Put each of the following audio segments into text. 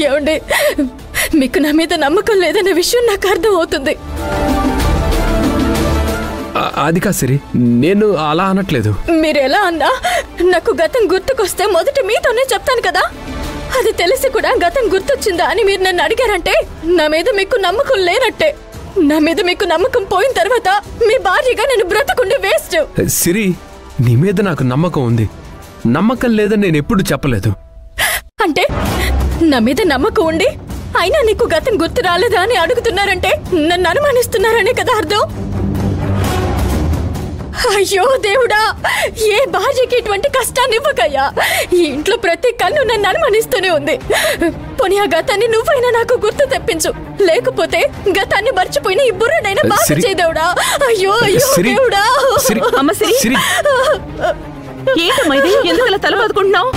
ఏమండి, మీకు నా మీద నమ్మకం లేదనే విషయం నాకు అర్థం అవుతుంది. అది కాదు సిరి, నేను అలా అనట్లేదు. మీరు ఎలా అన్నా నాకు గతం గుర్తుకొస్తే మొదట మీతోనే చెప్తాను కదా. అది తెలిసి కూడా గతం గుర్తొచ్చిందా అని మీరు నన్ను అడిగారంటే నా మీద మీకు నమ్మకం లేనట్టే. నా మీద మీకు నమ్మకం పోయిన తర్వాత మీ భార్యగా నేను బ్రతకుండి వేస్ట్. సిరి, నీ మీద నాకు నమ్మకం ఉంది. నమ్మకం లేదని నేను ఎప్పుడు చెప్పలేదు. అంటే నా మీద నమ్మకం ఉండి అయినా నీకు గతం గుర్తు రాలేదా అని అడుగుతున్నారంటే నన్ను అనుమానిస్తున్నారనే కదా అర్థం. అయ్యో దేవుడా, ఏ భార్యకి ఇటువంటి కష్టాన్ని ఇవ్వకయ్యా. ఈ ఇంట్లో ప్రతి కన్ను నన్ను అనుమానిస్తూనే ఉంది. పోనీ ఆ గతాన్ని నువ్వైనా నాకు గుర్తు తెప్పించు, లేకపోతే గతాన్ని మర్చిపోయిన ఈ బుర్రనైనా బాగా చేయదేవుడా. అయ్యో అయ్యో దేవుడా. అమ్మ సిరి, ఏంటమ్మా ఇది? ఎందుకలా తల బాదుకుంటున్నావు?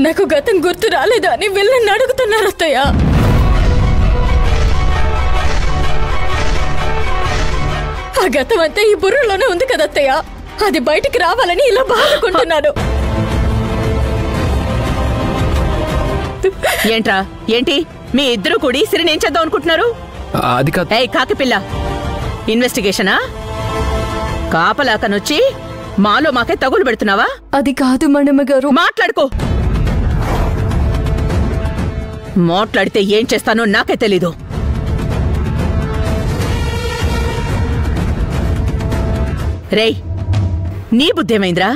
నాకు గతం గుర్తు రాలేదా అని వీళ్ళని అడుగుతున్నారు అత్తయ్య. ఆ గతం అంతా ఈ బుర్రలోనే ఉంది కదా అత్తయ్య. అది బయటికి రావాలని ఇలా బాధకుంటున్నాను. ఏంట్రా, ఏంటి మీ ఇద్దరు కూడి సిరిని ఏం చేద్దాం అనుకుంటున్నారు? అది కాదు. ఏయ్ కాకిపిల్ల, ఇన్వెస్టిగేషనా? కాపలాకనొచ్చి మాలో మాకే తగులు పెడుతున్నావా? అది కాదు మనమ్మ గారు. మాట్లాడుకో. మాట్లాడితే ఏం చేస్తానో నాకే తెలీదు. రేయ్, నీ బుద్ధేమైందిరా?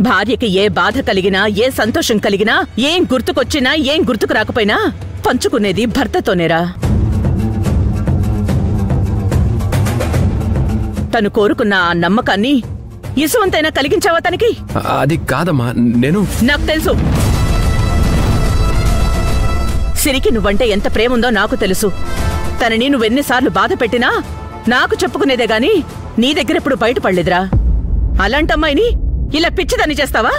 భార్యకి ఏ బాధ కలిగినా, ఏ సంతోషం కలిగినా, ఏం గుర్తుకొచ్చినా, ఏం గుర్తుకు రాకపోయినా పంచుకునేది భర్తతోనేరా. తను కోరుకున్న ఆ నమ్మకాన్ని ఇసువంతైనా కలిగించావా తనకి? అది కాదమ్మా, నేను నాకు తెలుసు. సిరికి నువ్వంటే ఎంత ప్రేముందో నాకు తెలుసు. తనని నువ్వెన్నిసార్లు బాధ పెట్టినా నాకు చెప్పుకునేదే గాని నీ దగ్గరెప్పుడు బయటపడలేదురా. అలాంటమ్మాయిని ఇలా పిచ్చిదాన్ని చేస్తావా?